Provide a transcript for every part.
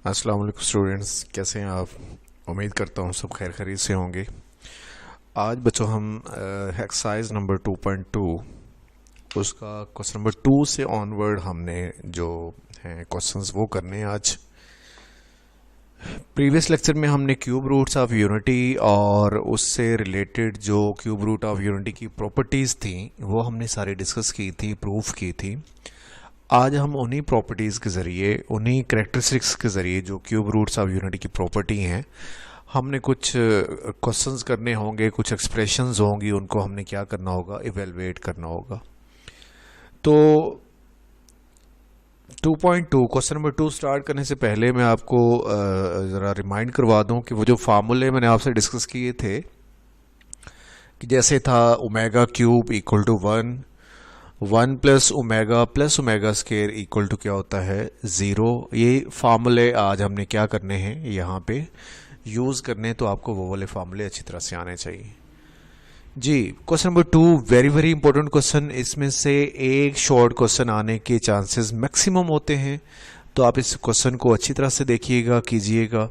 अस्सलाम वालेकुम स्टूडेंट्स, कैसे हैं आप। उम्मीद करता हूँ सब खैर खैरियत से होंगे। आज बच्चों हम एक्सरसाइज नंबर 2.2 उसका क्वेश्चन नंबर 2 से ऑनवर्ड हमने जो हैं क्वेश्चंस वो करने हैं आज। प्रीवियस लेक्चर में हमने क्यूब रूट्स ऑफ यूनिटी और उससे रिलेटेड जो क्यूब रूट ऑफ यूनिटी की प्रॉपर्टीज़ थी वो हमने सारी डिस्कस की थी, प्रूफ की थी। आज हम उन्हीं प्रॉपर्टीज़ के ज़रिए, उन्हीं करेक्टरिस्टिक्स के ज़रिए जो क्यूब रूट्स ऑफ यूनिटी की प्रॉपर्टी हैं, हमने कुछ क्वेश्चंस करने होंगे, कुछ एक्सप्रेशंस होंगी, उनको हमने क्या करना होगा, इवेलुएट करना होगा। तो 2.2 क्वेश्चन नंबर 2 स्टार्ट करने से पहले मैं आपको ज़रा रिमाइंड करवा दूं कि वो जो फार्मूले मैंने आपसे डिस्कस किए थे कि जैसे था omega cube equal to 1 plus omega square equal to क्या होता है 0। ये फार्मूले आज हमने क्या करने हैं, यहाँ पे यूज़ करने, तो आपको वो वाले फार्मूले अच्छी तरह से आने चाहिए जी। Question number 2 very very important question. इसमें से एक शॉर्ट क्वेश्चन आने के चांसेस मैक्सिमम होते हैं, तो आप इस क्वेश्चन को अच्छी तरह से देखिएगा, कीजिएगा।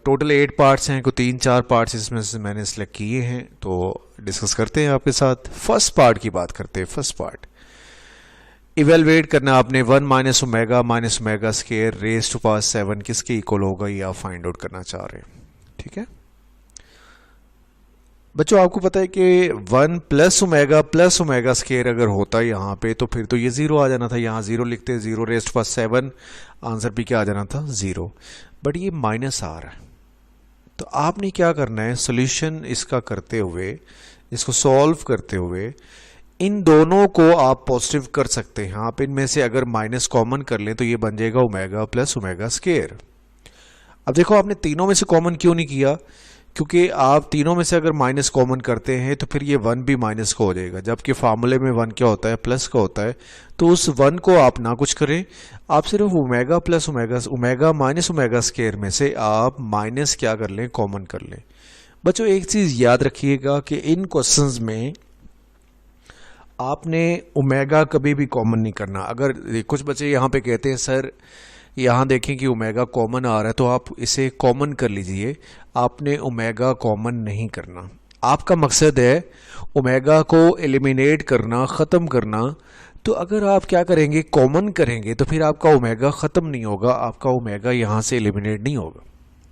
टोटल 8 पार्ट्स हैं, कोई 3-4 पार्ट्स इसमें से मैंने सेलेक्ट किए हैं, तो डिस्कस करते हैं आपके साथ। फर्स्ट पार्ट की बात करते हैं। फर्स्ट पार्ट इवेलुएट करना आपने 1 minus omega square raise to power 7 किसके इक्वल होगा, ये आप फाइंड आउट करना चाह रहे हैं। ठीक है बच्चों, आपको पता है कि 1 प्लस ओमेगा स्केयर अगर होता है यहाँ पे, तो फिर तो ये 0 आ जाना था। यहाँ 0 लिखते, 0 रेज टू पावर 7, आंसर भी क्या आ जाना था 0। बट ये माइनस आ रहा है, तो आपने क्या करना है, सोल्यूशन इसका करते हुए, इसको सॉल्व करते हुए इन दोनों को आप पॉजिटिव कर सकते हैं। आप इनमें से अगर माइनस कॉमन कर लें तो ये बन जाएगा ओमेगा प्लस ओमेगा स्केयर। अब देखो, आपने तीनों में से कॉमन क्यों नहीं किया, क्योंकि आप तीनों में से अगर माइनस कॉमन करते हैं तो फिर ये 1 भी माइनस का हो जाएगा, जबकि फार्मूले में 1 क्या होता है, प्लस का होता है। तो उस 1 को आप ना कुछ करें, आप सिर्फ omega plus omega minus omega square में से आप माइनस क्या कर लें, कॉमन कर लें। बच्चों एक चीज़ याद रखिएगा कि इन क्वेश्चंस में आपने ओमेगा कभी भी कॉमन नहीं करना। अगर कुछ बच्चे यहाँ पे कहते हैं सर यहाँ देखें कि ओमेगा कॉमन आ रहा है, तो आप इसे कॉमन कर लीजिए। आपने ओमेगा कॉमन नहीं करना, आपका मकसद है ओमेगा को एलिमिनेट करना, ख़त्म करना। तो अगर आप क्या करेंगे, कॉमन करेंगे, तो फिर आपका ओमेगा ख़त्म नहीं होगा, आपका ओमेगा यहाँ से एलिमिनेट नहीं होगा।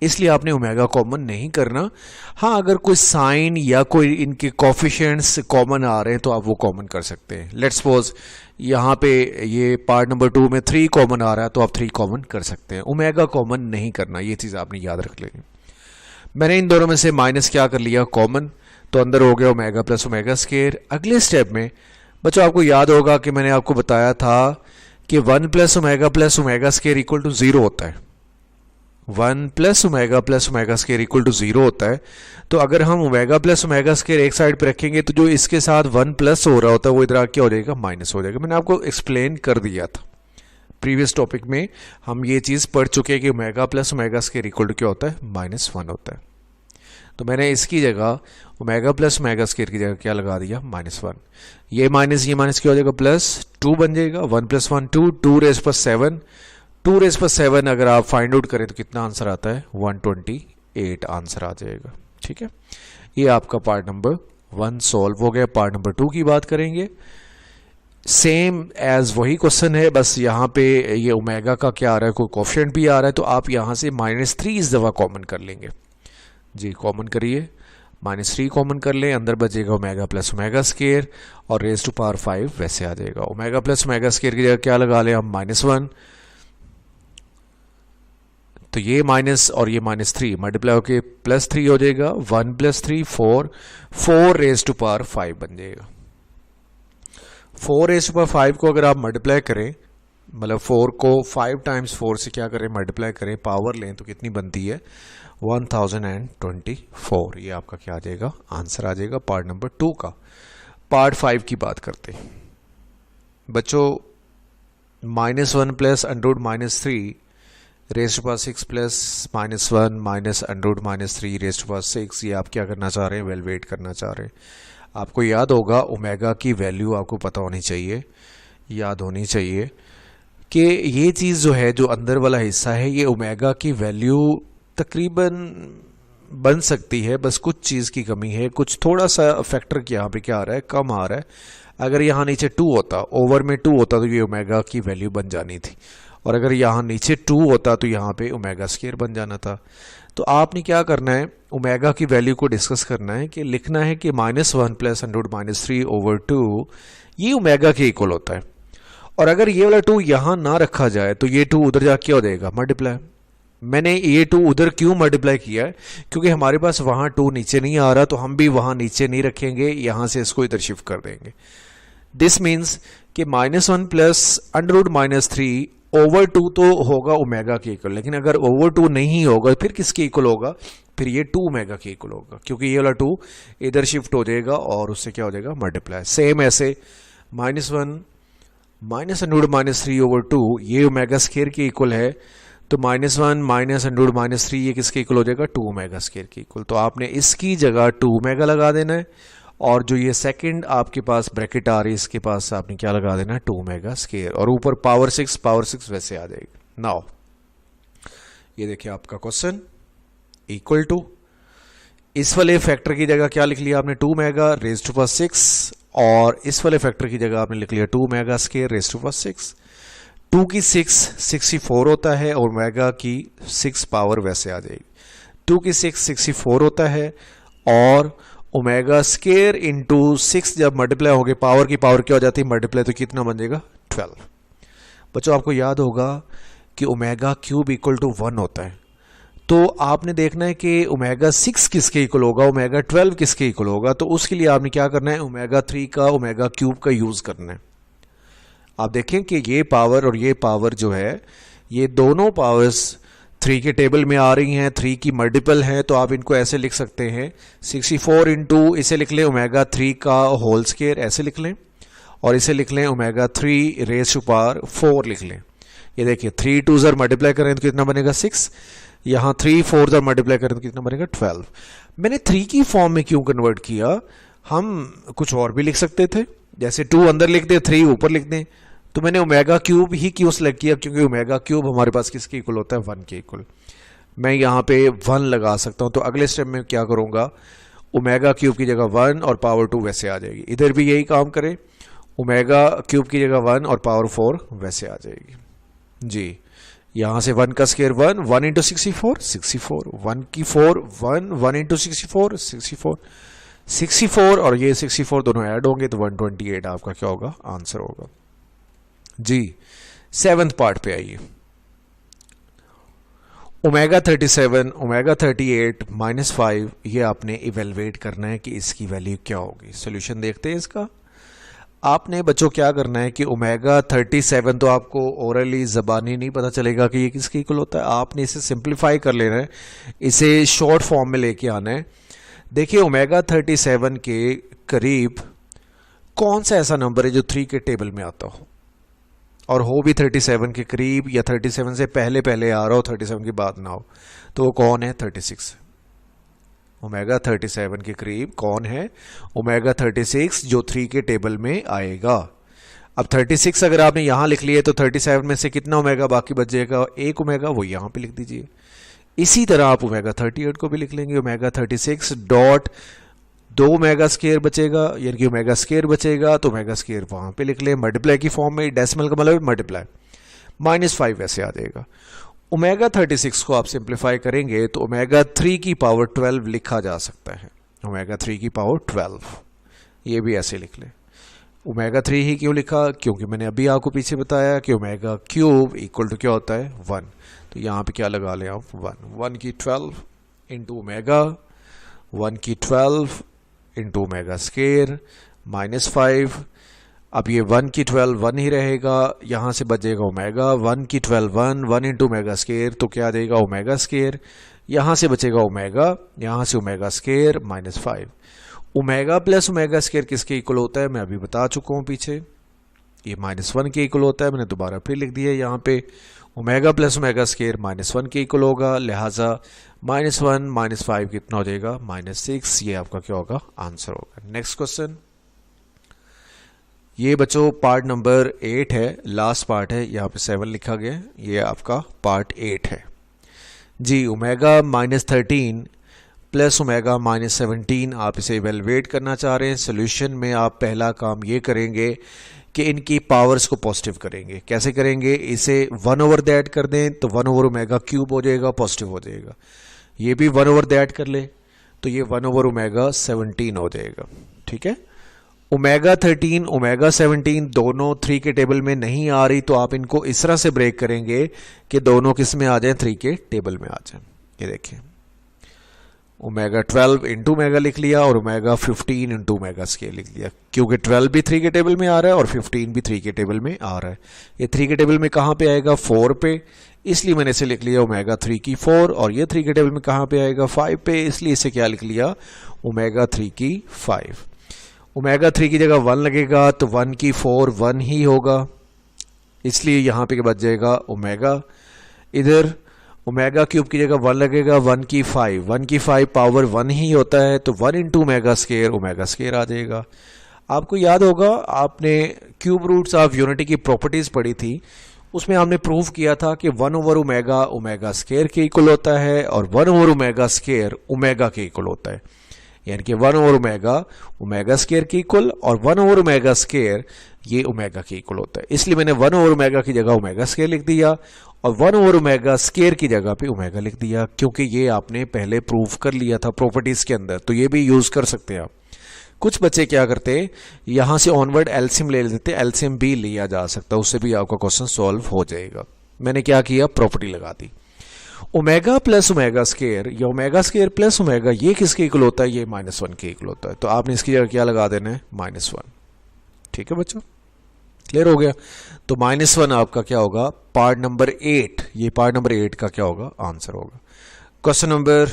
इसलिए आपने ओमेगा कॉमन नहीं करना। हाँ, अगर कोई साइन या कोई इनके कोफिशिएंट्स कॉमन आ रहे हैं तो आप वो कॉमन कर सकते हैं। लेट्स सपोज यहाँ पे ये पार्ट नंबर 2 में 3 कॉमन आ रहा है, तो आप 3 कॉमन कर सकते हैं। ओमेगा कॉमन नहीं करना, ये चीज़ आपने याद रख लेनी। मैंने इन दोनों में से माइनस क्या कर लिया, कॉमन, तो अंदर हो गया ओमेगा प्लस ओमेगा स्केयर। अगले स्टेप में बच्चों आपको याद होगा कि मैंने आपको बताया था कि 1 plus omega square equal to 0 होता है। 1 plus omega square equal to 0 होता है। तो अगर हम ओमेगा प्लस ओमेगा स्केयर एक साइड पे रखेंगे, तो जो इसके साथ 1 प्लस हो रहा होता है वो इधर क्या हो जाएगा, माइनस हो जाएगा। मैंने आपको एक्सप्लेन कर दिया था प्रीवियस टॉपिक में, हम ये चीज़ पढ़ चुके हैं कि omega plus omega square equal to क्या होता है, -1 होता है। तो मैंने इसकी जगह ओमेगा प्लस ओमेगा स्केयर की जगह क्या लगा दिया, -1। ये माइनस क्या हो जाएगा, +2 बन जाएगा। 1 + 1 2, 2 रेज पर 7, 2 रेज पर 7 अगर आप फाइंड आउट करें तो कितना आंसर आता है, 128 आंसर आ जाएगा। ठीक है, ये आपका पार्ट नंबर 1 सॉल्व हो गया। पार्ट नंबर 2 की बात करेंगे। सेम एज वही क्वेश्चन है, बस यहाँ पे ये ओमेगा का क्या आ रहा है, कोई कोफिशिएंट भी आ रहा है, तो आप यहाँ से -3 इस दफ़ा कॉमन कर लेंगे जी। कॉमन करिए, -3 कॉमन कर लें, अंदर बचेगा ओमेगा प्लस ओमेगा स्केयर और रेज टू पावर 5 वैसे आ जाएगा। ओमेगा प्लस ओमेगा स्केयर की जगह क्या लगा लें हम, -1। तो ये माइनस और ये -3 मल्टीप्लाई होके +3 हो जाएगा। 1 + 3 4 रेज टू पावर 5 बन जाएगा। 4 रेज टू पावर 5 को अगर आप मल्टीप्लाई करें, मतलब 4 को 5 टाइम्स 4 से क्या करें, मल्टीप्लाई करें, पावर लें, तो कितनी बनती है, 1024। ये आपका क्या आ जाएगा, आंसर आ जाएगा पार्ट नंबर 2 का। पार्ट 5 की बात करते हैं बच्चों। -1 plus √-3 raise to power 6 plus -1 minus √-3 raise to power 6, ये आप क्या करना चाह रहे हैं, इवेलुएट करना चाह रहे हैं। आपको याद होगा ओमेगा की वैल्यू आपको पता होनी चाहिए, याद होनी चाहिए। कि ये चीज़ जो है, जो अंदर वाला हिस्सा है, ये ओमेगा की वैल्यू तकरीबन बन सकती है, बस कुछ चीज़ की कमी है, कुछ थोड़ा सा फैक्टर यहाँ पे क्या आ रहा है, कम आ रहा है। अगर यहाँ नीचे 2 होता, ओवर में 2 होता, तो ये ओमेगा की वैल्यू बन जानी थी, और अगर यहाँ नीचे 2 होता तो यहाँ पे ओमेगा स्क्वायर बन जाना था। तो आपने क्या करना है, ओमेगा की वैल्यू को डिस्कस करना है कि लिखना है कि -1 + 100-3/2 ये ओमेगा के इक्वल होता है। और अगर ये वाला 2 यहाँ ना रखा जाए तो ये 2 उधर जाके क्या हो जाएगा, मल्टीप्लाई। मैंने ये 2 उधर क्यों मल्टीप्लाई किया है, क्योंकि हमारे पास वहाँ 2 नीचे नहीं आ रहा, तो हम भी वहाँ नीचे नहीं रखेंगे, यहाँ से इसको इधर शिफ्ट कर देंगे। दिस मीन्स कि -1 + √-3 ओवर 2 तो होगा ओमेगा के इक्वल, लेकिन अगर ओवर 2 नहीं होगा फिर किसके इक्वल होगा, फिर ये 2 ओमेगा के इक्वल होगा, क्योंकि ये वाला 2 इधर शिफ्ट हो जाएगा और उससे क्या हो जाएगा, मल्टीप्लाई। सेम ऐसे -1 -√-3/2 ये ओमेगा स्क्वायर के इक्वल है, तो -1 -√-3 ये किसके इक्वल हो जाएगा, 2 ओमेगा स्क्वायर के इक्वल। तो आपने इसकी जगह 2 ओमेगा लगा देना है, और जो ये सेकंड आपके पास ब्रैकेट आ रही है इसके पास आपने क्या लगा देना है, 2 ओमेगा स्क्वायर, और ऊपर पावर 6 वैसे आ जाएगी। नाउ ये देखिए आपका क्वेश्चन इक्वल टू, इस वाले फैक्टर की जगह क्या लिख लिया आपने, 2 ओमेगा रेज़ टू पावर 6, और इस वाले फैक्टर की जगह आपने लिख लिया 2 omega square raise to power 6। 2 की 6 64 होता है, और ओमेगा की 6 पावर वैसे आ जाएगी। 2 की 6 64 होता है, और ओमेगा स्क्वायर इंटू 6 जब मल्टीप्लाई हो गए, पावर की पावर क्या हो जाती है, मल्टीप्लाई, तो कितना बन जाएगा, 12। बच्चों आपको याद होगा कि ओमेगा क्यूब इक्वल टू 1 होता है, तो आपने देखना है कि ओमेगा 6 किसके इक्वल होगा, ओमेगा 12 किसके इक्वल होगा। तो उसके लिए आपने क्या करना है, ओमेगा 3 का ओमेगा क्यूब का यूज करना है। आप देखें कि ये पावर और ये पावर जो है, ये दोनों पावर्स 3 के टेबल में आ रही हैं, 3 की मल्टीपल है, तो आप इनको ऐसे लिख सकते हैं 64 इंटू, इसे लिख लें ओमेगा 3 का होल स्क्वायर, ऐसे लिख लें, और इसे लिख लें ओमेगा 3 रेज़ टू पावर 4 लिख लें। ये देखिए 3 2 जर मल्टीप्लाई करें तो कितना बनेगा, 6, यहाँ 3 4 जर मल्टीप्लाई करें तो कितना बनेगा, 12। मैंने 3 की फॉर्म में क्यों कन्वर्ट किया, हम कुछ और भी लिख सकते थे, जैसे 2 अंदर लिख दें, 3 ऊपर लिख दें, तो मैंने ओमेगा क्यूब ही क्यों सेलेक्ट किया, क्योंकि ओमेगा क्यूब हमारे पास किसके इक्वल होता है, 1 के इक्वल। मैं यहाँ पे 1 लगा सकता हूँ, तो अगले स्टेप में क्या करूँगा, ओमेगा क्यूब की जगह 1 और पावर 2 वैसे आ जाएगी। इधर भी यही काम करें, ओमेगा क्यूब की जगह 1 और पावर 4 वैसे आ जाएगी जी। यहाँ से 1 का स्क्वायर 1 इंटू 64 1 की 4 1 इंटू 64 64 और ये 64 दोनों ऐड होंगे तो 128 आपका क्या होगा, आंसर होगा जी। 7th पार्ट पे आइए, ओमेगा 37 ओमेगा 38 -5 ये आपने इवेलुएट करना है कि इसकी वैल्यू क्या होगी। सोल्यूशन देखते हैं इसका। आपने बच्चों क्या करना है कि ओमेगा 37 तो आपको ओरली ज़बानी नहीं पता चलेगा कि ये किसके इक्वल होता है, आपने इसे सिंप्लीफाई कर लेना है, इसे शॉर्ट फॉर्म में लेके आना है। देखिए ओमेगा 37 के करीब कौन सा ऐसा नंबर है जो 3 के टेबल में आता हो और हो भी 37 के करीब, या 37 से पहले पहले आ रहा हो, 37 के बाद ना हो, तो वो कौन है, 36। ओमेगा 37 के करीब कौन है, ओमेगा 36 जो 3 के टेबल में आएगा। अब 36 अगर आपने यहाँ लिख लिए तो 37 में से कितना ओमेगा बाकी बच जाएगा, 1 ओमेगा, वो यहाँ पे लिख दीजिए। इसी तरह आप ओमेगा 38 को भी लिख लेंगे, ओमेगा 36 डॉट 2 ओमेगा स्क्वायर बचेगा, यानी कि ओमेगा स्क्वायर बचेगा तो ओमेगा स्क्वायर वहाँ पे लिख लें मल्टीप्लाई की फॉर्म में, डेसिमल का मतलब मल्टीप्लाई, -5 ऐसे आ जाएगा। ओमेगा 36 को आप सिंप्लीफाई करेंगे तो ओमेगा 3 की पावर 12 लिखा जा सकता है, ओमेगा 3 की पावर 12, ये भी ऐसे लिख लें। ओमेगा 3 ही क्यों लिखा, क्योंकि मैंने अभी आपको पीछे बताया कि ओमेगा क्यूब इक्वल टू क्या होता है, 1, तो यहाँ पे क्या लगा लें आप, 1 की 12 इंटू ओमेगा, 1 की 12 इंटू ओमेगा स्क्वायर -5। अब ये 1 की 12 1 ही रहेगा, यहाँ से बचेगा ओमेगा, 1 की 12 1 इंटू ओमेगा स्क्वायर तो क्या देगा, ओमेगा स्क्वायर, यहाँ से बचेगा ओमेगा, यहाँ से omega square -5। Omega plus omega square किसके इक्वल होता है, मैं अभी बता चुका हूँ पीछे, ये -1 के इक्वल होता है, मैंने दोबारा फिर लिख दिया यहाँ पे, ओमेगा प्लस ओमेगा स्क्वायर -1 के इक्वल होगा, लिहाजा -1 -5 कितना हो जाएगा, -6, ये आपका क्या होगा, आंसर होगा। नेक्स्ट क्वेश्चन, ये बच्चों पार्ट नंबर 8 है, लास्ट पार्ट है, यहाँ पे 7 लिखा गया है, ये आपका पार्ट 8 है जी। ओमेगा -13 प्लस ओमेगा -17 आप इसे इवेलुएट करना चाह रहे हैं। सोल्यूशन में आप पहला काम ये करेंगे कि इनकी पावर्स को पॉजिटिव करेंगे। कैसे करेंगे? इसे 1/that कर दें तो 1/ओमेगा³ हो जाएगा, पॉजिटिव हो जाएगा। ये भी 1/that कर ले तो ये 1/ओमेगा17 हो जाएगा। ठीक है, ओमेगा13 ओमेगा17 दोनों 3 के टेबल में नहीं आ रही तो आप इनको इस तरह से ब्रेक करेंगे कि दोनों किस में आ जाएं, 3 के टेबल में आ जाएं। ये देखिए, ओमेगा12 इंटू ओमेगा लिख लिया और ओमेगा15 इंटू ओमेगा स्केयर लिख लिया, क्योंकि 12 भी 3 के टेबल में आ रहा है और 15 भी 3 के टेबल में आ रहा है। ये 3 के टेबल में कहाँ पे आएगा? 4 पे, इसलिए मैंने इसे लिख लिया ओमेगा3 की 4। और ये 3 के टेबल में कहाँ पे आएगा? 5 पे, इसलिए इसे क्या लिख लिया? ओमेगा3 की 5। ओमेगा3 की जगह 1 लगेगा तो 1 की 4 1 ही होगा, इसलिए यहाँ पे बच जाएगा ओमेगा। इधर ओमेगा³ की जगह 1 लगेगा, 1 की 5, 1 की 5 पावर 1 ही होता है तो 1 इंटू ओमेगा स्केयर आ जाएगा। आपको याद होगा आपने क्यूब रूट्स ऑफ यूनिटी की प्रॉपर्टीज पढ़ी थी, उसमें हमने प्रूव किया था कि 1/ओमेगा ओमेगा स्केयर के इक्वल होता है और 1/ओमेगा स्केयर ओमेगा के इक्वल होता है, यानी कि 1/ओमेगा ओमेगा स्केयर के इक्वल और 1/ओमेगा स्केयर ये ओमेगा के इक्वल होता है। इसलिए मैंने 1/ओमेगा की जगह ओमेगा स्केयर लिख दिया और 1/ओमेगा स्केयर की जगह पे ओमेगा लिख दिया, क्योंकि ये आपने पहले प्रूव कर लिया था प्रॉपर्टीज के अंदर, तो ये भी यूज कर सकते हैं आप। कुछ बच्चे क्या करते हैं, यहां से ऑनवर्ड एलसीएम ले लेते, एलसीएम भी लिया जा सकता है, उससे भी आपका क्वेश्चन सॉल्व हो जाएगा। मैंने क्या किया, प्रॉपर्टी लगा दी। ओमेगा प्लस ओमेगा स्केयर या ओमेगा स्केयर प्लस ओमेगा ये किसके इक्वल होता है? ये -1 के इक्वल होता है, तो आपने इसकी जगह क्या लगा देना है? -1। ठीक है बच्चों, क्लियर हो गया? तो -1 आपका क्या होगा? पार्ट नंबर 8, ये पार्ट नंबर 8 का क्या होगा? आंसर होगा। क्वेश्चन नंबर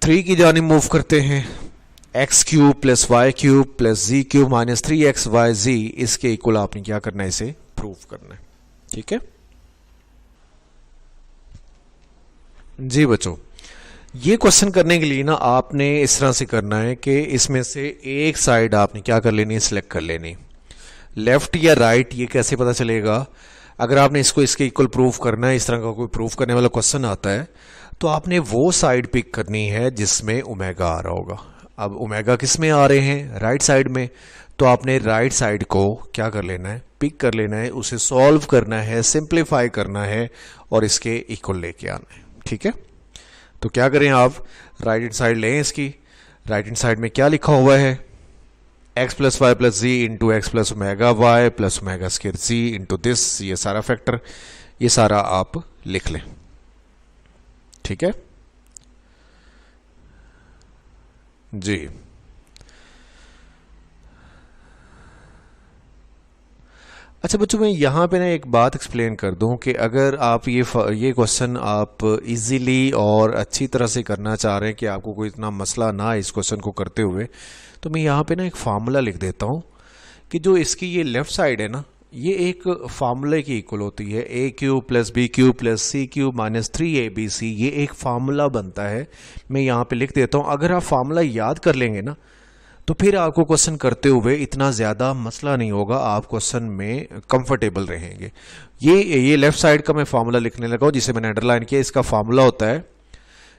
3 की जानिब मूव करते हैं। x³ plus y³ plus z³ -3xyz इसके इक्वल आपने क्या करना है? इसे प्रूव करना है। ठीक है जी बच्चों, ये क्वेश्चन करने के लिए ना आपने इस तरह से करना है कि इसमें से एक साइड आपने क्या कर लेनी है? सिलेक्ट कर लेनी। लेफ्ट या राइट ये कैसे पता चलेगा? अगर आपने इसको इसके इक्वल प्रूफ करना है, इस तरह का कोई प्रूफ करने वाला क्वेश्चन आता है तो आपने वो साइड पिक करनी है जिसमें ओमेगा आ रहा होगा। अब ओमेगा किस में आ रहे हैं? राइट साइड में, तो आपने राइट साइड को क्या कर लेना है? पिक कर लेना है, उसे सॉल्व करना है, सिंप्लीफाई करना है और इसके इक्वल लेके आना है। ठीक है, तो क्या करें आप? राइट हैंड साइड लें इसकी। राइट हैंड साइड में क्या लिखा हुआ है? x plus Y plus ji into X plus omega Y plus omega square Z into this, ये सारा फैक्टर, ये सारा आप लिख लें। ठीक है जी। अच्छा बच्चों, मैं यहाँ पे ना एक बात एक्सप्लेन कर दूं कि अगर आप ये क्वेश्चन आप इजीली और अच्छी तरह से करना चाह रहे हैं कि आपको कोई इतना मसला ना इस क्वेश्चन को करते हुए, तो मैं यहाँ पे ना एक फार्मूला लिख देता हूँ कि जो इसकी ये लेफ्ट साइड है ना, ये एक फार्मूले की इक्वल होती है। a³ plus b³ plus c³ -3abc, ये एक फार्मूला बनता है। मैं यहाँ पे लिख देता हूँ, अगर आप फार्मूला याद कर लेंगे ना तो फिर आपको क्वेश्चन करते हुए इतना ज़्यादा मसला नहीं होगा, आप क्वेश्चन में कंफर्टेबल रहेंगे। ये लेफ्ट साइड का मैं फार्मूला लिखने लगा हूँ जिसे मैंने अंडरलाइन किया। इसका फार्मूला होता है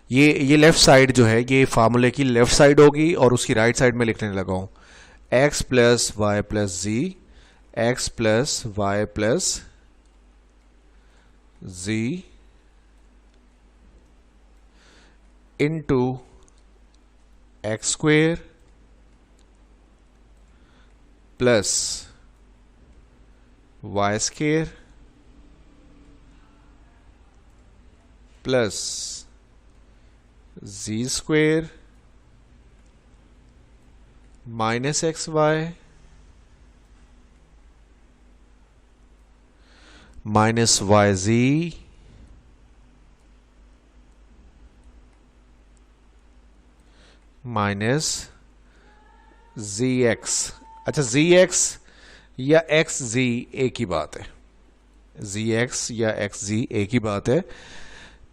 ये लेफ्ट साइड जो है ये फार्मूले की लेफ्ट साइड होगी और उसकी राइट साइड में लिखने लगा हूँ x plus Y plus z, x plus Y plus जी into x square plus y square plus z square minus x y minus y z minus z x. अच्छा, z x या x जी एक ही बात है, जी x या x जी एक ही बात है।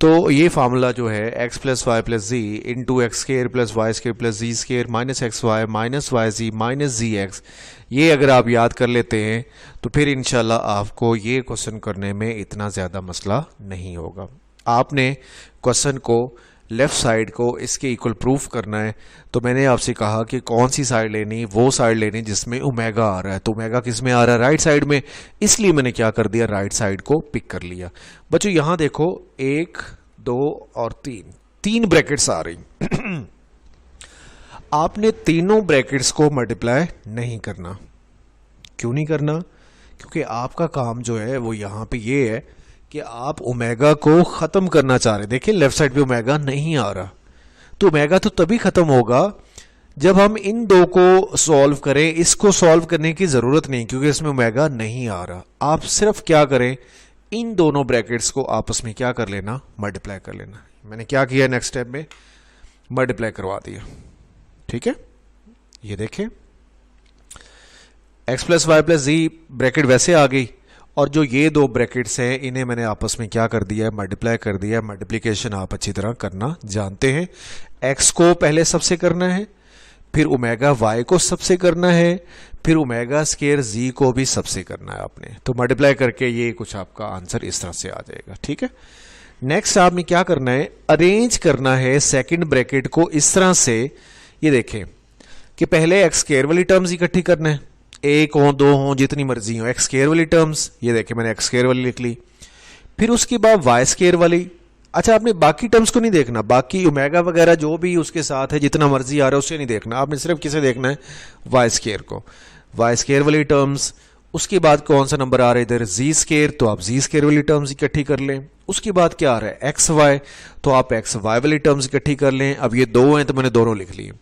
तो ये फार्मूला जो है एक्स प्लस वाई प्लस जी into x square plus y square plus z square minus x y minus y z minus z x, ये अगर आप याद कर लेते हैं तो फिर इंशाल्लाह आपको ये क्वेश्चन करने में इतना ज़्यादा मसला नहीं होगा। आपने क्वेश्चन को लेफ़्ट साइड को इसके इक्वल प्रूफ करना है, तो मैंने आपसे कहा कि कौन सी साइड लेनी, वो साइड लेनी जिसमें ओमेगा आ रहा है। तो ओमेगा किस में आ रहा है? राइट साइड में, इसलिए मैंने क्या कर दिया, राइट साइड को पिक कर लिया। बच्चों यहाँ देखो 1 2 और 3 ब्रैकेट्स आ रही आपने तीनों ब्रैकेट्स को मल्टीप्लाई नहीं करना। क्यों नहीं करना? क्योंकि आपका काम जो है वो यहाँ पे ये है कि आप ओमेगा को ख़त्म करना चाह रहे हैं। देखिए लेफ्ट साइड पे ओमेगा नहीं आ रहा, तो ओमेगा तो तभी ख़त्म होगा जब हम इन दो को सॉल्व करें। इसको सॉल्व करने की ज़रूरत नहीं क्योंकि इसमें ओमेगा नहीं आ रहा। आप सिर्फ क्या करें, इन दोनों ब्रैकेट्स को आपस में क्या कर लेना, मल्टीप्लाई कर लेना। मैंने क्या किया, नेक्स्ट स्टेप में मल्टीप्लाई करवा दिया। ठीक है, ये देखें एक्स प्लस वाई प्लस जी ब्रैकेट वैसे आ गई, और जो ये दो ब्रैकेट्स हैं इन्हें मैंने आपस में क्या कर दिया है, मल्टीप्लाई कर दिया। मल्टीप्लिकेशन आप अच्छी तरह करना जानते हैं। एक्स को पहले सबसे करना है, फिर ओमेगा वाई को सबसे करना है, फिर ओमेगा स्केयर जी को भी सबसे करना है आपने। तो मल्टीप्लाई करके ये कुछ आपका आंसर इस तरह से आ जाएगा। ठीक है, नेक्स्ट आपने क्या करना है, अरेंज करना है सेकंड ब्रैकेट को इस तरह से। ये देखें कि पहले एक्स स्केयर वाली टर्म्स इकट्ठी करना है, एक हो दो हो जितनी मर्जी हो, एक्स स्केयर वाली टर्म्स। ये देखें मैंने एक्स स्केयर वाली लिख ली, फिर उसके बाद वाई स्केयर वाली। अच्छा, आपने बाकी टर्म्स को नहीं देखना, बाकी ओमेगा वगैरह जो भी उसके साथ है जितना मर्जी आ रहा है उसे नहीं देखना, आपने सिर्फ किसे देखना है, वाई स्केयर को। वाई स्केयर वाली टर्म्स, उसके बाद कौन सा नंबर आ रहा है इधर, जी स्केयर, तो आप जी स्केयर वाली टर्म्स इकट्ठी कर लें। उसके बाद क्या आ रहा है, एक्स वाई, तो आप एक्स वाई वाली टर्म्स इकट्ठी कर लें। अब ये दो हैं तो मैंने दोनों लिख लिए।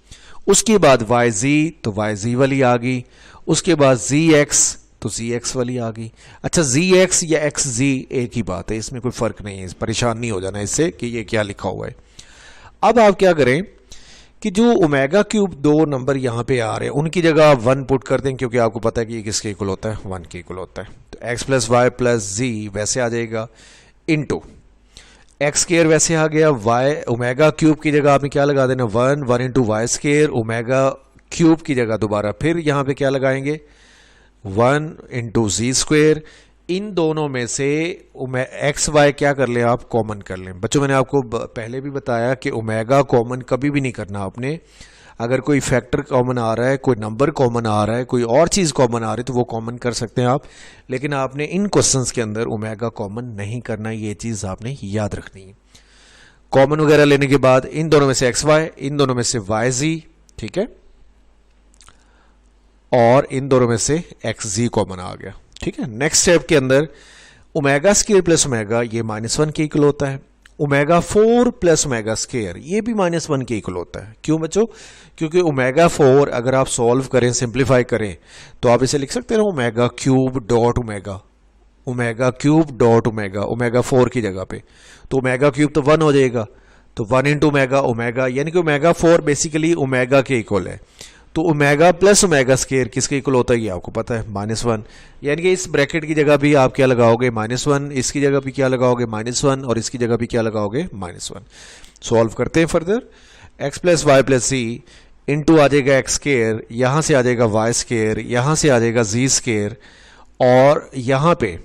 उसके बाद वाई जी, तो वाई जी वाली आ गई। उसके बाद जी एक्स, तो जी एक्स वाली आ गई। अच्छा, जी एक्स या एक्स जी एक ही बात है, इसमें कोई फर्क नहीं है, परेशान नहीं हो जाना इससे कि ये क्या लिखा हुआ है। अब आप क्या करें कि जो ओमेगा क्यूब दो नंबर यहाँ पे आ रहे हैं उनकी जगह आप 1 पुट कर दें, क्योंकि आपको पता है कि ये किसके इक्वल होता है, 1 के इक्वल होता है। तो एक्स प्लस वाई प्लस जी वैसे आ जाएगा, इनटू एक्स स्केयर वैसे आ गया, वाई ओमेगा क्यूब की जगह आपने क्या लगा देना, 1 into Y square, omega cube की जगह दोबारा फिर यहाँ पे क्या लगाएंगे, 1 इंटू जी स्क्वेयर। इन दोनों में से एक्स वाई क्या कर लें आप, कॉमन कर लें। बच्चों मैंने आपको पहले भी बताया कि ओमेगा कॉमन कभी भी नहीं करना आपने। अगर कोई फैक्टर कॉमन आ रहा है, कोई नंबर कॉमन आ रहा है, कोई और चीज़ कॉमन आ रही है तो वो कॉमन कर सकते हैं आप, लेकिन आपने इन क्वेश्चंस के अंदर ओमेगा कॉमन नहीं करना, ये चीज़ आपने याद रखनी है। कॉमन वगैरह लेने के बाद इन दोनों में से एक्स वाई, इन दोनों में से वाई जी, ठीक है, और इन दोनों में से एक्स जी कॉमन आ गया। ठीक है, नेक्स्ट स्टेप के अंदर ओमेगा स्केयर प्लस ओमेगा ये -1 के इक्वल होता है। ओमेगा 4 प्लस ओमेगा स्केयर ये भी -1 के इक्वल होता है। क्यों बच्चों? क्योंकि ओमेगा 4 अगर आप सॉल्व करें, सिंप्लीफाई करें, तो आप इसे लिख सकते हैं ना omega cube dot omega, omega cube dot omega, omega 4 की जगह पे। तो ओमेगा क्यूब तो 1 हो जाएगा, तो 1 इंटू ओमेगा, ओमेगा यानी कि ओमेगा 4 बेसिकली ओमेगा के इक्वल है। तो ओमेगा प्लस ओमेगा स्केयर किसके इक्वल होता है ये आपको पता है, -1। यानी कि इस ब्रैकेट की जगह भी आप क्या लगाओगे, -1, इसकी जगह भी क्या लगाओगे, -1, और इसकी जगह भी क्या लगाओगे, -1। सॉल्व करते हैं further. X plus Y plus c into आ जाएगा एक्स स्केयर, यहां से आ जाएगा वाई स्केयर, यहां से आ जाएगा जी स्केयर, और यहां पे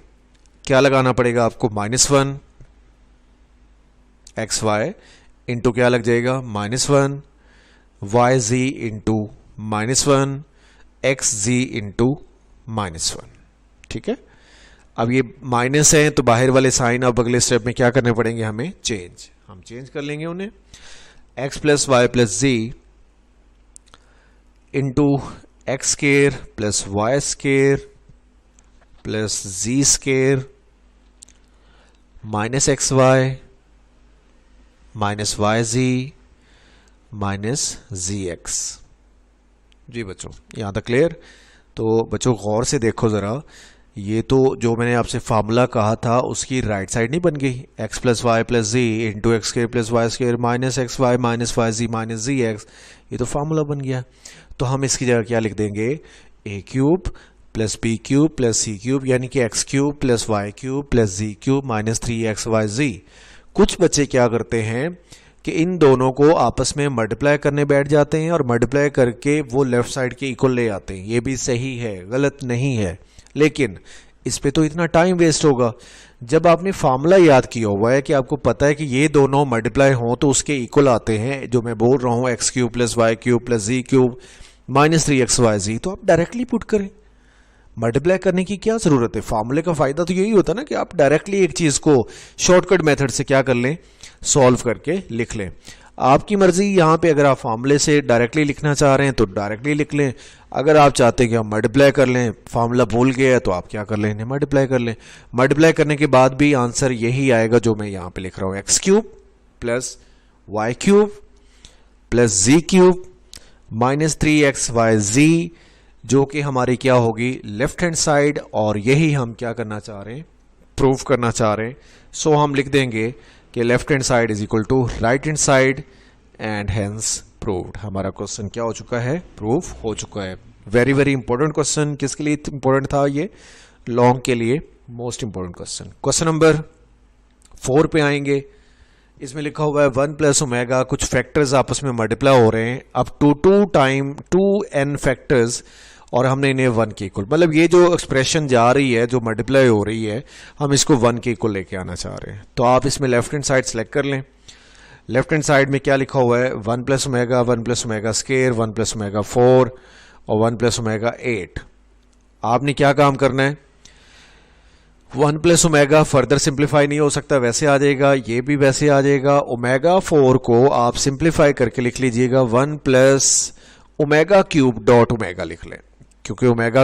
क्या लगाना पड़ेगा आपको, -1 एक्स वाई इंटू क्या लग जाएगा, -1 वाई जी इंटू -1 एक्स जी इंटू -1। ठीक है, अब ये माइनस है तो बाहर वाले साइन अब अगले स्टेप में क्या करने पड़ेंगे हमें, चेंज, हम चेंज कर लेंगे उन्हें। एक्स प्लस वाई प्लस जी into x square plus y square plus z square minus x y minus y z minus z x. जी बच्चों, यहाँ तक क्लियर? तो बच्चों गौर से देखो ज़रा, ये तो जो मैंने आपसे फार्मूला कहा था उसकी राइट साइड नहीं बन गई, एक्स प्लस वाई प्लस जी into x square plus y square minus x y minus y z minus z x, ये तो फार्मूला बन गया। तो हम इसकी जगह क्या लिख देंगे, a cube plus b cube plus c cube, यानी कि x cube plus y cube plus z cube minus 3x y z कुछ बच्चे क्या करते हैं कि इन दोनों को आपस में मल्टीप्लाई करने बैठ जाते हैं और मल्टीप्लाई करके वो लेफ्ट साइड के इक्वल ले आते हैं। ये भी सही है, गलत नहीं है, लेकिन इस पे तो इतना टाइम वेस्ट होगा। जब आपने फार्मूला याद किया हुआ है कि आपको पता है कि ये दोनों मल्टीप्लाई हों तो उसके इक्वल आते हैं, जो मैं बोल रहा हूँ x cube plus y cube plus z cube minus 3xyz, तो आप डायरेक्टली पुट करें। मल्टीप्लाई करने की क्या जरूरत है? फार्मूले का फायदा तो यही होता है ना कि आप डायरेक्टली एक चीज को शॉर्टकट मेथड से क्या कर लें, सॉल्व करके लिख लें। आपकी मर्जी, यहाँ पे अगर आप फार्मूले से डायरेक्टली लिखना चाह रहे हैं तो डायरेक्टली लिख लें। अगर आप चाहते हैं कि हम मल्टीप्लाई कर लें, फार्मूला भूल गया है, तो आप क्या कर लें, इन्हें मल्टीप्लाई कर लें। मल्टीप्लाई करने के बाद भी आंसर यही आएगा जो मैं यहाँ पे लिख रहा हूँ, x cube plus y cube plus z cube minus 3xyz, जो कि हमारी क्या होगी, लेफ्ट हैंड साइड, और यही हम क्या करना चाह रहे हैं, प्रूव करना चाह रहे हैं। सो हम लिख देंगे कि left hand side is equal to right hand side and hence proved. हमारा क्वेश्चन क्या हो चुका है, प्रूव हो चुका है। Very very important question. किसके लिए इंपॉर्टेंट था ये? लॉन्ग के लिए most important question. Question number 4 पे आएंगे। इसमें लिखा हुआ है 1 प्लस ओमेगा, कुछ फैक्टर्स आपस में मल्टीप्लाई हो रहे हैं अप टू 2n फैक्टर्स, और हमने इन्हें 1 के इक्वल, मतलब ये जो एक्सप्रेशन जा रही है, जो मल्टीप्लाई हो रही है, हम इसको 1 के इक्वल लेके आना चाह रहे हैं। तो आप इसमें लेफ्ट हैंड साइड सेलेक्ट कर लें। लेफ्ट हैंड साइड में क्या लिखा हुआ है, 1 plus omega square, 1 plus omega 4 और 1 प्लस ओमेगा 8। आपने क्या काम करना है, 1 प्लस ओमेगा फर्दर सिंप्लीफाई नहीं हो सकता, वैसे आ जाएगा, ये भी वैसे आ जाएगा। ओमेगा 4 को आप सिंप्लीफाई करके लिख लीजिएगा 1 plus omega cube dot omega लिख लें, क्योंकि ओमेगा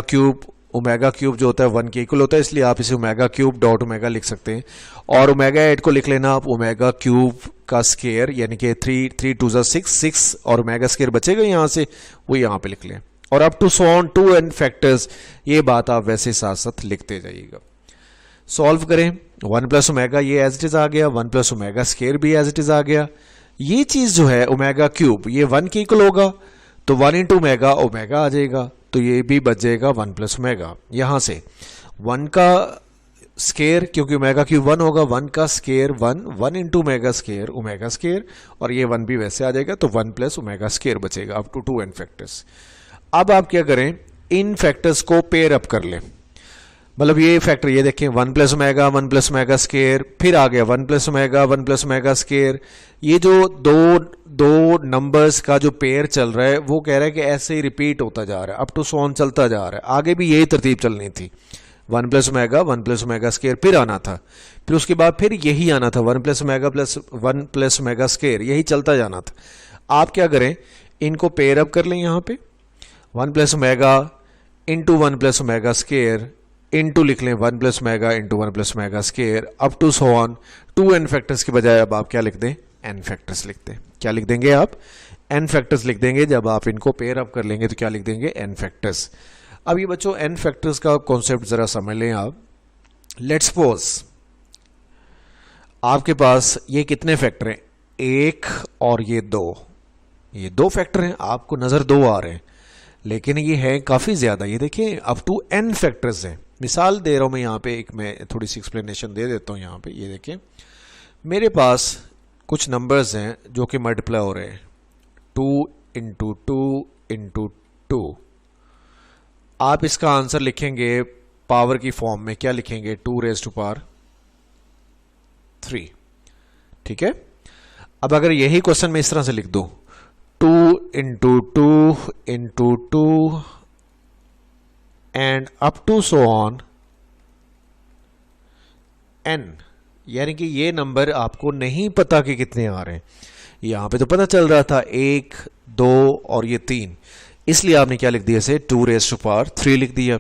क्यूब जो होता है 1 के इक्वल होता है, इसलिए आप इसे ओमेगा क्यूब डॉट ओमेगा लिख सकते हैं। और ओमेगा 8 को लिख लेना आप ओमेगा क्यूब का स्केयर, यानी कि 3 2 6 और ओमेगा स्केयर बचेगा यहाँ से, वो यहाँ पे लिख लें। और up to so on 2n factors, ये बात आप वैसे साथ साथ लिखते जाइएगा। सॉल्व करें, 1 प्लस ओमेगा ये एज इट इज आ गया, 1 प्लस ओमेगा स्केयर भी एज इट इज आ गया। ये चीज जो है ओमेगा क्यूब, ये 1 के इक्वल होगा, तो 1 इंटू ओमेगा ओमेगा आ जाएगा, तो ये भी बच जाएगा 1 प्लस ओमेगा। यहां से 1 का स्केयर, क्योंकि ओमेगा क्यूब 1 होगा, 1 का स्केयर 1 इंटू ओमेगा स्केयर, और ये 1 भी वैसे आ जाएगा, तो 1 प्लस ओमेगा स्केयर बचेगा अप टू 2n फैक्टर्स। अब आप क्या करें, इन फैक्टर्स को पेयर अप कर लें। मतलब ये फैक्टर, ये देखें 1 प्लस ओमेगा स्केयर, फिर आ गया 1 प्लस ओमेगा स्केयर। ये जो दो नंबर्स का जो पेयर चल रहा है, वो कह रहा है कि ऐसे ही रिपीट होता जा रहा है, अप टू सो ऑन चलता जा रहा है। आगे भी यही तरतीब चलनी थी, 1 प्लस ओमेगा स्केयर, फिर आना था, फिर उसके बाद फिर यही आना था 1 प्लस ओमेगा स्केयर, यही चलता जाना था। आप क्या करें, इनको पेयर अप कर लें, यहाँ पे 1 plus omega into 1 plus omega square into लिख लें 1 plus omega into 1 plus omega square up to so on 2n factors के बजाय अब आप क्या लिख दें, n फैक्टर्स लिख दें। क्या लिख देंगे आप, n फैक्टर्स लिख देंगे। जब आप इनको पेयर अप कर लेंगे तो क्या लिख देंगे, n फैक्टर्स। अब ये बच्चों n फैक्टर्स का कॉन्सेप्ट जरा समझ लें आप। लेट्स सपोज आपके पास ये कितने फैक्टर हैं, 1 और ये 2 फैक्टर हैं, आपको नजर 2 आ रहे हैं, लेकिन ये है काफी ज्यादा। ये देखिए अप टू n फैक्टर्स हैं। मिसाल दे रहा हूं मैं यहाँ पे, एक मैं थोड़ी सी एक्सप्लेनेशन दे देता हूं यहाँ पे। ये देखिए मेरे पास कुछ नंबर्स हैं जो कि मल्टीप्लाई हो रहे हैं, 2 इंटू 2 इंटू 2। आप इसका आंसर लिखेंगे पावर की फॉर्म में, क्या लिखेंगे, 2 रेज़ टू पावर 3। ठीक है। अब अगर यही क्वेश्चन मैं इस तरह से लिख दूं, 2 into 2 into 2 and up to so on n, यानी कि ये नंबर आपको नहीं पता कि कितने आ रहे हैं। यहां पे तो पता चल रहा था 1 2 और ये 3, इसलिए आपने क्या लिख दिया, इसे 2 रेज़ टू पावर 3 लिख दिया।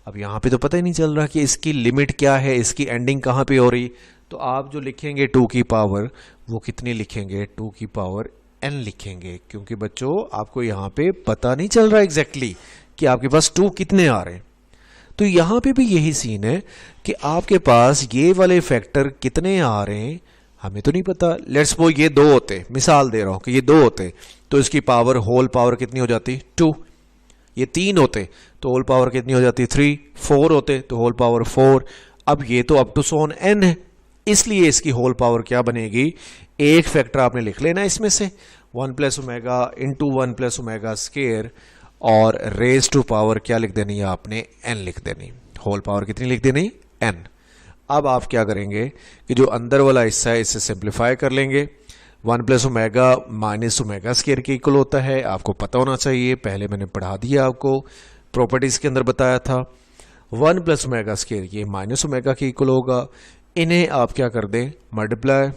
अब यहां पे तो पता ही नहीं चल रहा कि इसकी लिमिट क्या है, इसकी एंडिंग कहां पे हो रही, तो आप जो लिखेंगे 2 की पावर, वो कितनी लिखेंगे, 2 की पावर n लिखेंगे, क्योंकि बच्चों आपको यहां पे पता नहीं चल रहा एग्जैक्टली कि आपके पास 2 कितने आ रहे हैं। तो यहां पे भी यही सीन है कि आपके पास ये वाले फैक्टर कितने आ रहे हैं हमें तो नहीं पता। लेट्स सपोज ये 2 होते, मिसाल दे रहा हूं कि ये 2 होते, तो इसकी पावर होल पावर कितनी हो जाती, 2। ये 3 होते तो होल पावर कितनी हो जाती, 3। 4 होते तो होल पावर 4। अब ये तो up to so on n है, इसलिए इसकी होल पावर क्या बनेगी, एक फैक्टर आपने लिख लेना इसमें से 1 plus omega into 1 plus omega square, और रेज टू पावर क्या लिख देनी है आपने, n लिख देनी। होल पावर कितनी लिख देनी, n। अब आप क्या करेंगे कि जो अंदर वाला हिस्सा है इसे सिंप्लीफाई कर लेंगे। 1 plus omega minus omega square के इक्वल होता है, आपको पता होना चाहिए, पहले मैंने पढ़ा दिया आपको, प्रॉपर्टीज के अंदर बताया था। 1 प्लस ओमेगा स्क्वायर ये माइनस ओमेगा के इक्वल होगा, इन्हें आप क्या कर दें, मल्टीप्लाई,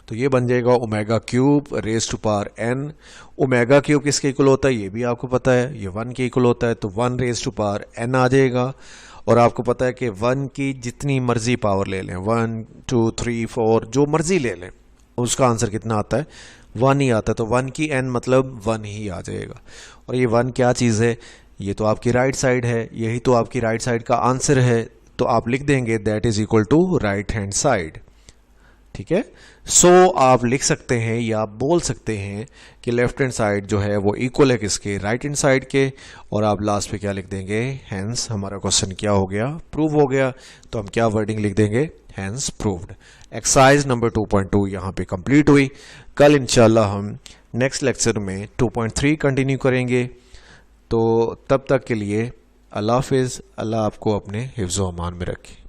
तो ये बन जाएगा omega cube raise to power n। Omega cube किसके इक्वल होता है ये भी आपको पता है, ये 1 के इक्वल होता है, तो 1 रेज टू पावर n आ जाएगा। और आपको पता है कि 1 की जितनी मर्जी पावर ले लें, 1 2 3 4 जो मर्जी ले लें, उसका आंसर कितना आता है, 1 ही आता है। तो 1 की n मतलब 1 ही आ जाएगा। और ये 1 क्या चीज़ है, ये तो आपकी राइट साइड है, यही तो आपकी राइट साइड का आंसर है, तो आप लिख देंगे that is equal to right hand side. ठीक है, सो आप लिख सकते हैं या आप बोल सकते हैं कि लेफ्ट हैंड साइड जो है वो इक्वल है किसके, राइट हैंड साइड के। और आप लास्ट पे क्या लिख देंगे, हैंस हमारा क्वेश्चन क्या हो गया, प्रूव हो गया। तो हम क्या वर्डिंग लिख देंगे, हैंस प्रूव्ड। एक्सरसाइज नंबर 2.2 यहाँ पे कंप्लीट हुई। कल इंशाल्लाह हम नेक्स्ट लेक्चर में 2.3 कंटिन्यू करेंगे। तो तब तक के लिए अल्लाह हाफिज़, अल्लाह आपको अपने हिफ्ज़ व अमान में रखे।